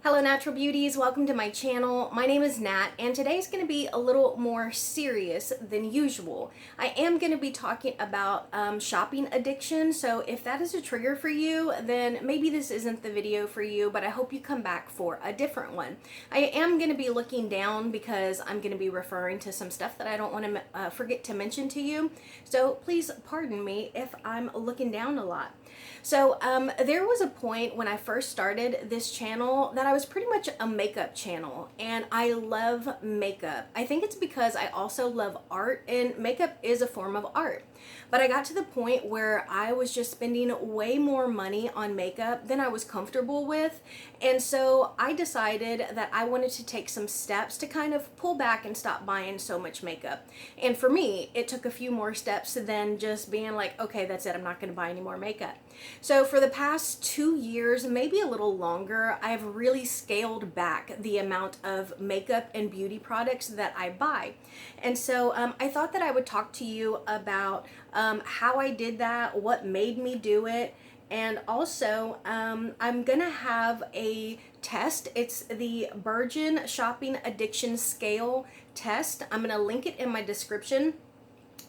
Hello Natural Beauties, welcome to my channel. My name is Nat and today's going to be a little more serious than usual. I am going to be talking about shopping addiction, so if that is a trigger for you, then maybe this isn't the video for you, but I hope you come back for a different one. I am going to be looking down because I'm going to be referring to some stuff that I don't want to forget to mention to you, so please pardon me if I'm looking down a lot. So there was a point when I first started this channel that I was pretty much a makeup channel, and I love makeup. I think it's because I also love art, and makeup is a form of art. But I got to the point where I was just spending way more money on makeup than I was comfortable with, and so I decided that I wanted to take some steps to kind of pull back and stop buying so much makeup. And for me, it took a few more steps than just being like, okay, that's it, I'm not going to buy any more makeup. So for the past 2 years, maybe a little longer, I've really scaled back the amount of makeup and beauty products that I buy. And so I thought that I would talk to you about how I did that, what made me do it, and also I'm gonna have a test. It's the Virgin Shopping Addiction Scale test. I'm gonna link it in my description.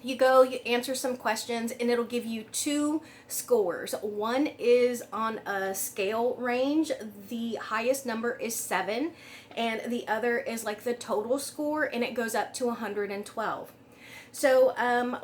You go, you answer some questions, and it'll give you two scores. One is on a scale range. The highest number is 7, and the other is like the total score, and it goes up to 112. So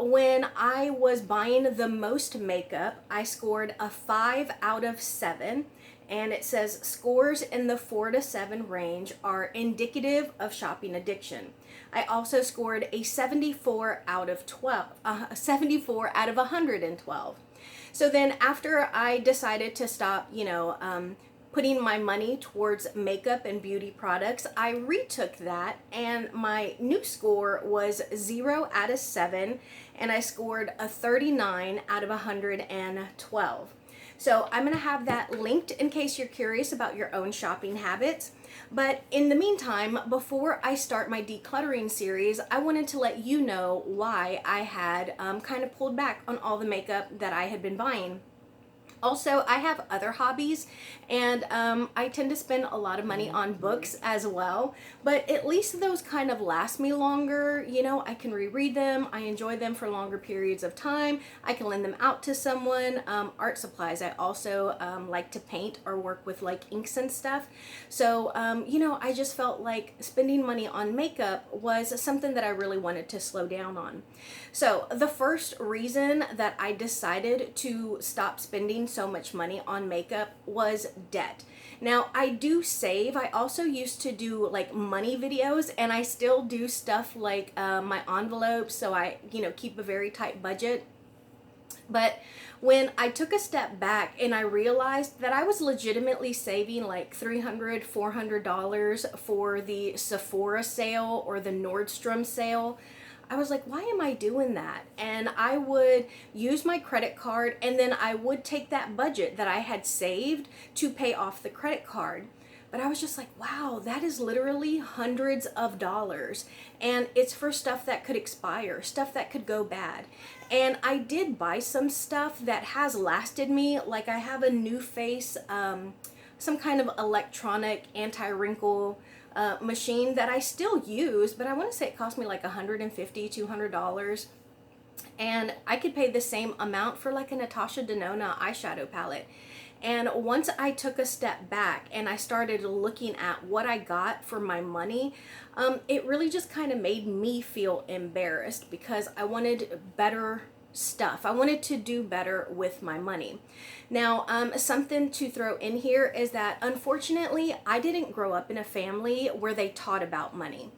when I was buying the most makeup, I scored a 5 out of 7. And it says scores in the 4 to 7 range are indicative of shopping addiction. I also scored a 74 out of 12, 74 out of 112. So then after I decided to stop, putting my money towards makeup and beauty products, I retook that, and my new score was 0 out of 7, and I scored a 39 out of 112. So I'm going to have that linked in case you're curious about your own shopping habits. But in the meantime, before I start my decluttering series, I wanted to let you know why I had kind of pulled back on all the makeup that I had been buying. Also, I have other hobbies, and I tend to spend a lot of money on books as well, but at least those kind of last me longer. I can reread them, I enjoy them for longer periods of time, I can lend them out to someone. Art supplies, I also like to paint or work with like inks and stuff. So, I just felt like spending money on makeup was something that I really wanted to slow down on. So, the first reason that I decided to stop spending so much money on makeup was debt. Now, I do save. I also used to do like money videos, and I still do stuff like my envelopes, so I keep a very tight budget. But when I took a step back and I realized that I was legitimately saving like $300, $400 for the Sephora sale or the Nordstrom sale, I was like, why am I doing that? And I would use my credit card, and then I would take that budget that I had saved to pay off the credit card. But I was just like, wow, that is literally hundreds of dollars. And it's for stuff that could expire, stuff that could go bad. And I did buy some stuff that has lasted me. Like I have a New Face, some kind of electronic anti-wrinkle machine that I still use, but I want to say it cost me like $150, $200. And I could pay the same amount for like a Natasha Denona eyeshadow palette. And once I took a step back and I started looking at what I got for my money, it really just kind of made me feel embarrassed because I wanted better stuff. I wanted to do better with my money. Now, something to throw in here is that unfortunately, I didn't grow up in a family where they taught about money.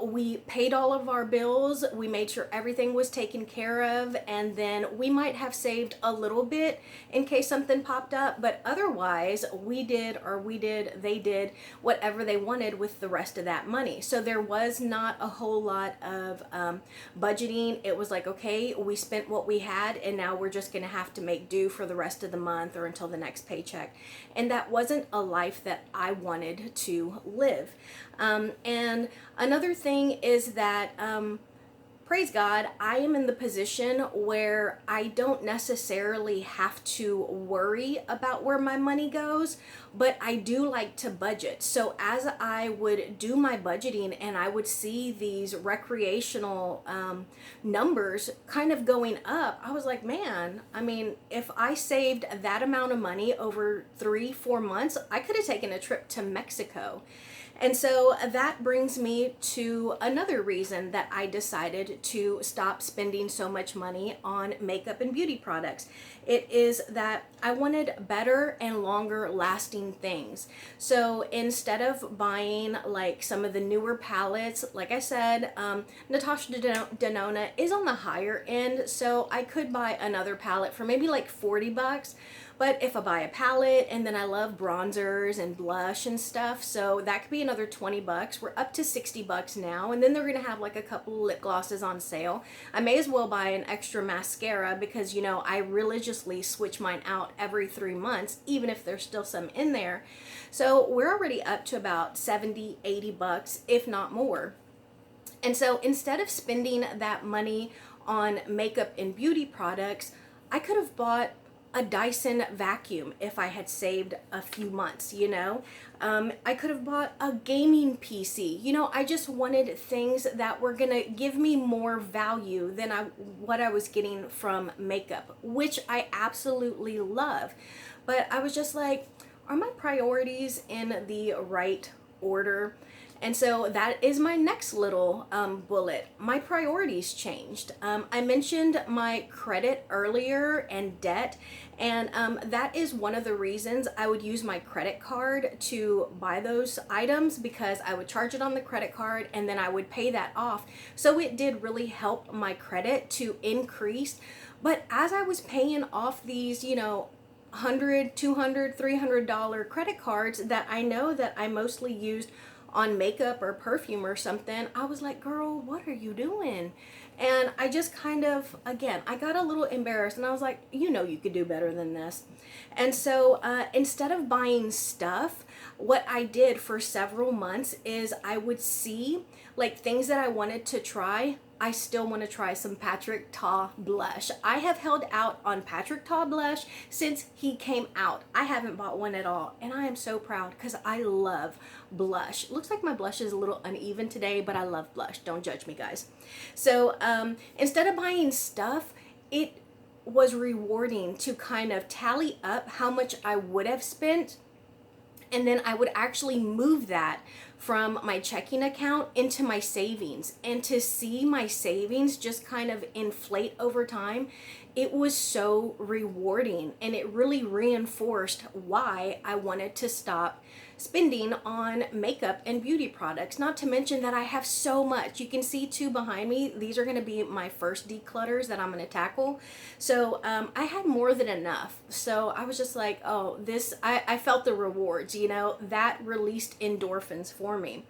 We paid all of our bills, we made sure everything was taken care of, and then we might have saved a little bit in case something popped up, but otherwise, they did whatever they wanted with the rest of that money. So there was not a whole lot of budgeting. It was like, okay, we spent what we had, and now we're just going to have to make do for the rest of the month or until the next paycheck. And that wasn't a life that I wanted to live. And another thing is that praise God, I am in the position where I don't necessarily have to worry about where my money goes, but I do like to budget. So as I would do my budgeting and I would see these recreational numbers kind of going up, I was like, man, I mean, if I saved that amount of money over 3-4 months, I could have taken a trip to Mexico. And so that brings me to another reason that I decided to stop spending so much money on makeup and beauty products. It is that I wanted better and longer lasting things. So instead of buying like some of the newer palettes, like I said, Natasha Denona is on the higher end, so I could buy another palette for maybe like $40. But if I buy a palette, and then I love bronzers and blush and stuff, so that could be another $20. We're up to $60 now, and then they're gonna have like a couple of lip glosses on sale. I may as well buy an extra mascara because, you know, I religiously switch mine out every 3 months, even if there's still some in there. So we're already up to about $70-$80, if not more. And so instead of spending that money on makeup and beauty products, I could have bought a Dyson vacuum if I had saved a few months, you know. I could have bought a gaming PC. You know, I just wanted things that were gonna give me more value than what I was getting from makeup, which I absolutely love. But I was just like, are my priorities in the right order? And so that is my next little bullet. My priorities changed. I mentioned my credit earlier and debt, and that is one of the reasons I would use my credit card to buy those items, because I would charge it on the credit card and then I would pay that off. So it did really help my credit to increase. But as I was paying off these, you know, $100, $200, $300 credit cards that I know that I mostly used on makeup or perfume or something, I was like, girl, what are you doing? And I just kind of, again, I got a little embarrassed and I was like, you know, you could do better than this. And so instead of buying stuff, what I did for several months is I would see like things that I wanted to try. I still want to try some Patrick Ta blush. I have held out on Patrick Ta blush since he came out. I haven't bought one at all, and I am so proud because I love blush. It looks like my blush is a little uneven today, but I love blush. Don't judge me, guys. So instead of buying stuff, it was rewarding to kind of tally up how much I would have spent, and then I would actually move that from my checking account into my savings, and to see my savings just kind of inflate over time, it was so rewarding, and it really reinforced why I wanted to stop spending on makeup and beauty products. Not to mention that I have so much. You can see two behind me. These are going to be my first declutters that I'm going to tackle. So I had more than enough. So I was just like, oh, this, I felt the rewards, you know, that released endorphins for me.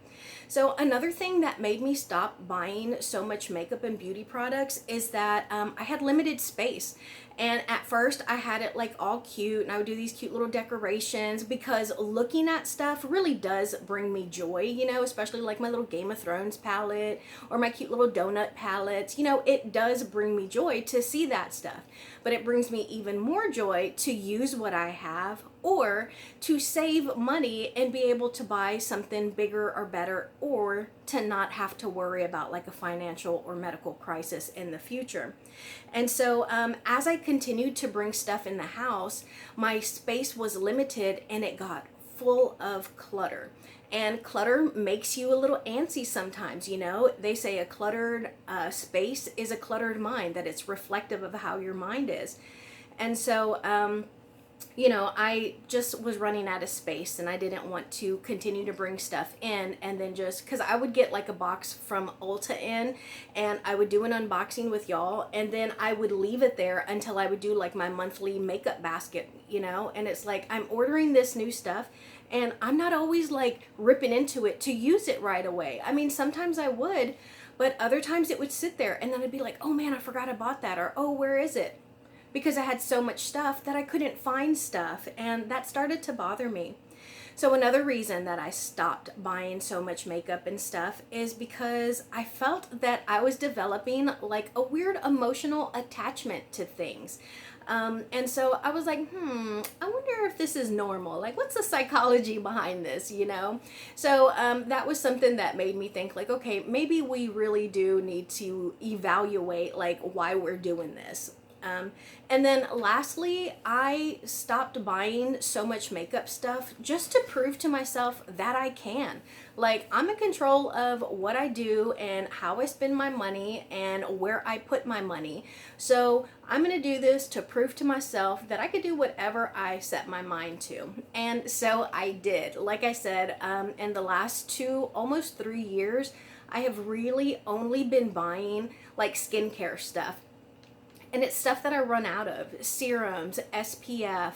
So another thing that made me stop buying so much makeup and beauty products is that I had limited space. And at first I had it like all cute, and I would do these cute little decorations because looking at stuff really does bring me joy, you know, especially like my little Game of Thrones palette or my cute little donut palettes. You know, it does bring me joy to see that stuff, but it brings me even more joy to use what I have or to save money and be able to buy something bigger or better, or to not have to worry about like a financial or medical crisis in the future. And so as I continued to bring stuff in the house, my space was limited and it got full of clutter. And clutter makes you a little antsy sometimes, you know. They say a cluttered space is a cluttered mind, that it's reflective of how your mind is. And so you know, I just was running out of space and I didn't want to continue to bring stuff in, and then just because I would get like a box from Ulta in, and I would do an unboxing with y'all, and then I would leave it there until I would do like my monthly makeup basket, you know. And it's like I'm ordering this new stuff and I'm not always like ripping into it to use it right away. I mean, sometimes I would, but other times it would sit there and then I'd be like, oh man, I forgot I bought that, or oh, where is it? Because I had so much stuff that I couldn't find stuff, and that started to bother me. So another reason that I stopped buying so much makeup and stuff is because I felt that I was developing like a weird emotional attachment to things. And so I was like, I wonder if this is normal. Like, what's the psychology behind this, you know? So that was something that made me think, like, okay, maybe we really do need to evaluate, like, why we're doing this. And then lastly, I stopped buying so much makeup stuff just to prove to myself that I can. Like, I'm in control of what I do and how I spend my money and where I put my money. So I'm going to do this to prove to myself that I could do whatever I set my mind to. And so I did. Like I said, in the last 2, almost 3 years, I have really only been buying like skincare stuff. And it's stuff that I run out of: serums, SPF,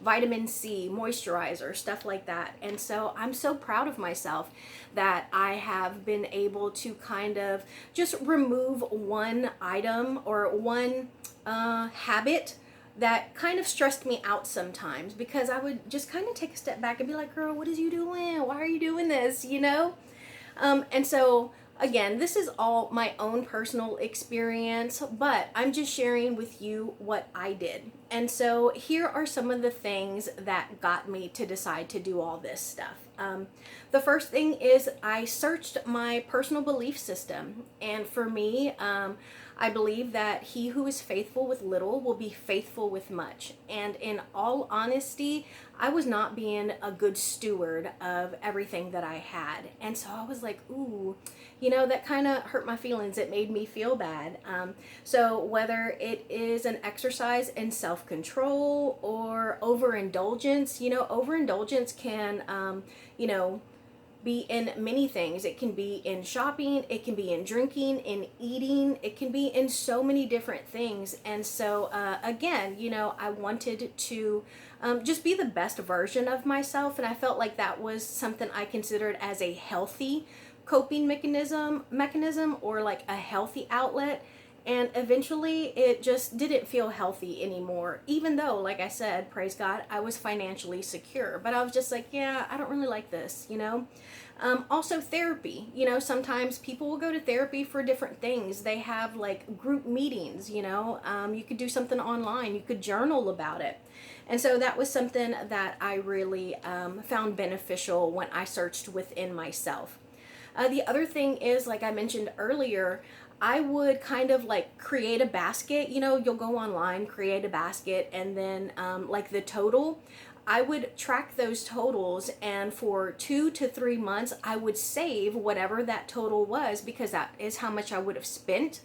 vitamin C, moisturizer, stuff like that. And so I'm so proud of myself that I have been able to kind of just remove one item or one habit that kind of stressed me out sometimes, because I would just kind of take a step back and be like, girl, what is you doing? Why are you doing this? And so again, this is all my own personal experience, but I'm just sharing with you what I did. And so here are some of the things that got me to decide to do all this stuff. The first thing is I searched my personal belief system. And for me, I believe that he who is faithful with little will be faithful with much. And in all honesty, I was not being a good steward of everything that I had. And so I was like, ooh, that kind of hurt my feelings. It made me feel bad. So whether it is an exercise in self-control or overindulgence, overindulgence can, be in many things. It can be in shopping, it can be in drinking, in eating, it can be in so many different things. And so again, I wanted to just be the best version of myself, and I felt like that was something I considered as a healthy coping mechanism or like a healthy outlet. And eventually it just didn't feel healthy anymore, even though, like I said, praise God, I was financially secure. But I was just like, yeah, I don't really like this. Also therapy, sometimes people will go to therapy for different things. They have like group meetings, you could do something online, you could journal about it. And so that was something that I really found beneficial when I searched within myself. The other thing is, like I mentioned earlier, I would kind of like create a basket. You'll go online, create a basket, and then like the total, I would track those totals, and for 2 to 3 months, I would save whatever that total was, because that is how much I would have spent.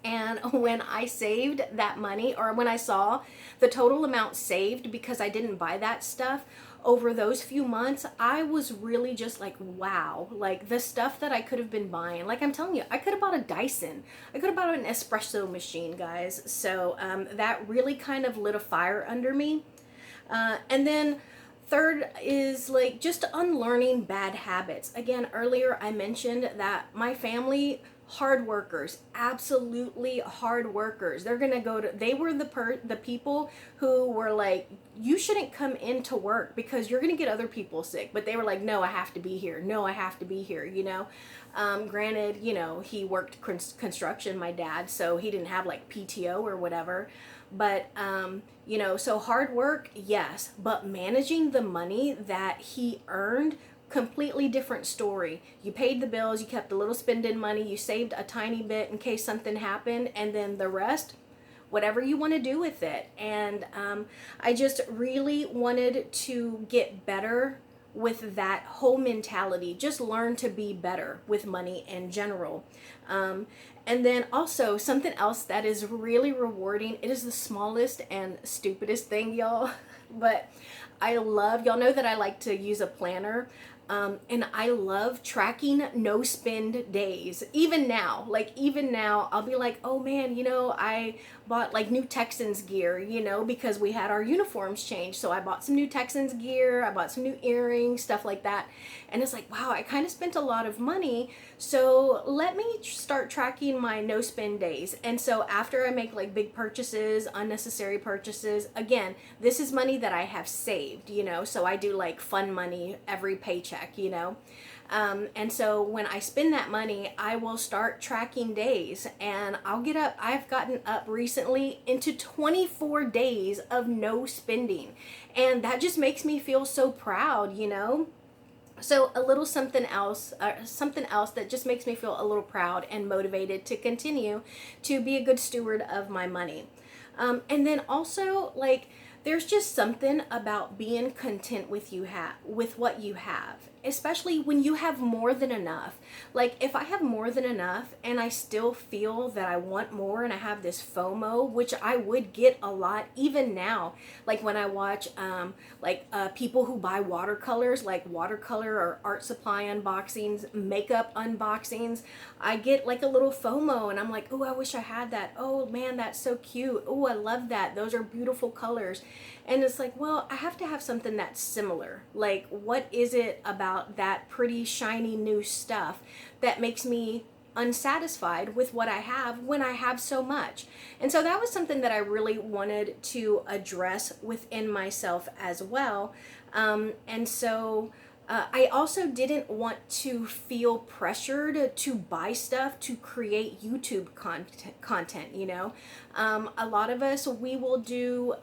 And when I saved that money, or when I saw the total amount saved because I didn't buy that stuff over those few months, I was really just like, wow, like the stuff that I could have been buying. Like I'm telling you, I could have bought a Dyson. I could have bought an espresso machine, guys. So that really kind of lit a fire under me. And then third is like just unlearning bad habits. Again, earlier I mentioned that my family, hard workers, absolutely hard workers. They were the people who were like, you shouldn't come into work because you're going to get other people sick. But they were like, no, I have to be here. No, I have to be here, Granted, he worked construction, my dad, so he didn't have like PTO or whatever. But, so hard work, yes, but managing the money that he earned, completely different story. You paid the bills, you kept a little spending money, you saved a tiny bit in case something happened, and then the rest, whatever you want to do with it. And I just really wanted to get better with that whole mentality, just learn to be better with money in general. And then also something else that is really rewarding, it is the smallest and stupidest thing, y'all, but y'all know that I like to use a planner. And I love tracking no spend days. Even now, I'll be like, oh man, I bought like new Texans gear, because we had our uniforms changed. So I bought some new Texans gear, I bought some new earrings, stuff like that. And it's like, wow, I kind of spent a lot of money. So let me start tracking my no spend days. And so after I make like big purchases, unnecessary purchases, again, this is money that I have saved. saved, you know, so I do like fun money every paycheck, you know. And so when I spend that money, I will start tracking days, and I'll get up. I've gotten up recently into 24 days of no spending, and that just makes me feel so proud, you know. So a little something else that just makes me feel a little proud and motivated to continue to be a good steward of my money. And then also, like, there's just something about being content with what you have, especially when you have more than enough. Like, if I have more than enough and I still feel that I want more and I have this FOMO, which I would get a lot even now, like when I watch people who buy watercolors, like watercolor or art supply unboxings, makeup unboxings, I get like a little FOMO, and I'm like, oh, I wish I had that. Oh man, that's so cute. Oh, I love that. Those are beautiful colors. And it's like, well, I have to have something that's similar. Like, what is it about that pretty shiny new stuff that makes me unsatisfied with what I have when I have so much? And so that was something that I really wanted to address within myself as well. I also didn't want to feel pressured to buy stuff to create YouTube content, you know. A lot of us, we will do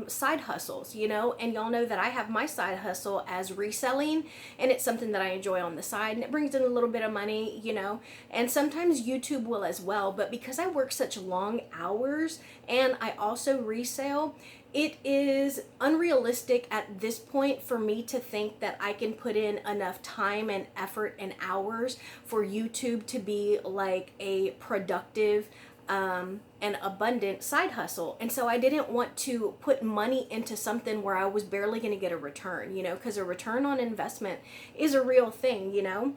side hustles, you know, and y'all know that I have my side hustle as reselling, and it's something that I enjoy on the side, and it brings in a little bit of money, you know, and sometimes YouTube will as well. But because I work such long hours and I also resell, it is unrealistic at this point for me to think that I can put in enough time and effort and hours for YouTube to be like a productive and abundant side hustle. And so I didn't want to put money into something where I was barely going to get a return, you know, because a return on investment is a real thing, you know.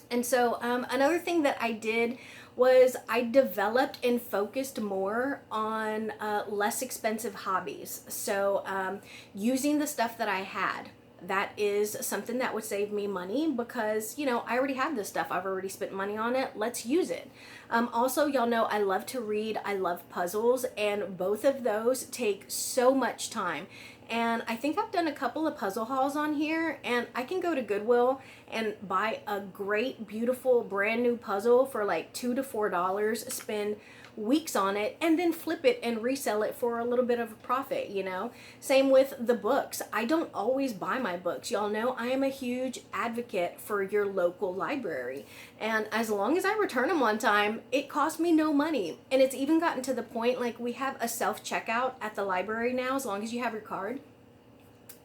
And so another thing that I did was I developed and focused more on less expensive hobbies. So using the stuff that I had, that is something that would save me money because, you know, I already have this stuff. I've already spent money on it. Let's use it. Also, y'all know I love to read. I love puzzles, and both of those take so much time. And I think I've done a couple of puzzle hauls on here, and I can go to Goodwill and buy a great, beautiful, brand new puzzle for like $2 to $4, spend weeks on it, and then flip it and resell it for a little bit of a profit, you know. Same with the books. I don't always buy my books. Y'all know I am a huge advocate for your local library, and as long as I return them on time, it costs me no money. And it's even gotten to the point, like, we have a self-checkout at the library now, as long as you have your card.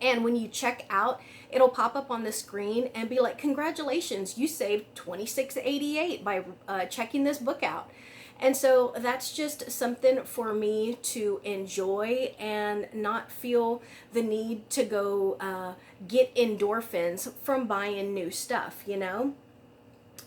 And when you check out, it'll pop up on the screen and be like, congratulations, you saved $26.88 by checking this book out. And so that's just something for me to enjoy and not feel the need to go get endorphins from buying new stuff, you know?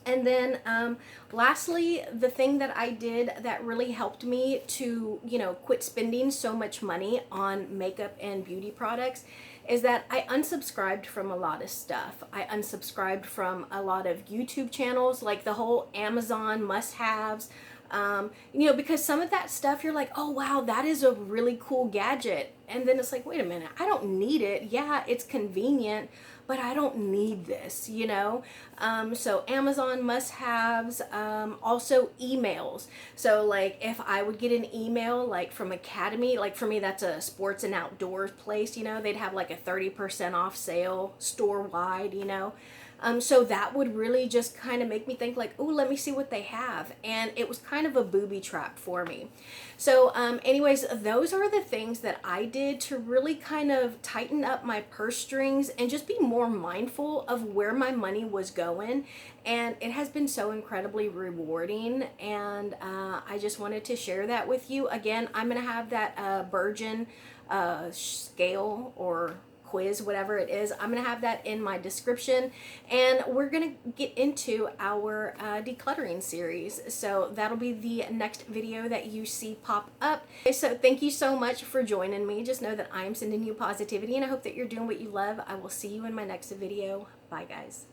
And then lastly, the thing that I did that really helped me to, you know, quit spending so much money on makeup and beauty products is that I unsubscribed from a lot of stuff. I unsubscribed from a lot of YouTube channels, like the whole Amazon must-haves, you know, because some of that stuff you're like, oh wow, that is a really cool gadget. And then it's like, wait a minute, I don't need it. Yeah, it's convenient, but I don't need this, you know? So Amazon must-haves, also emails. So like if I would get an email like from Academy, like for me that's a sports and outdoors place, you know, they'd have like a 30% off sale store-wide, you know? So that would really just kind of make me think like, oh, let me see what they have. And it was kind of a booby trap for me. So anyways, those are the things that I did to really kind of tighten up my purse strings and just be more mindful of where my money was going. And it has been so incredibly rewarding. And I just wanted to share that with you. Again, I'm going to have that Virgin scale or quiz, whatever it is, I'm going to have that in my description, and we're going to get into our decluttering series. So that'll be the next video that you see pop up. Okay, so thank you so much for joining me. Just know that I'm sending you positivity, and I hope that you're doing what you love. I will see you in my next video. Bye guys.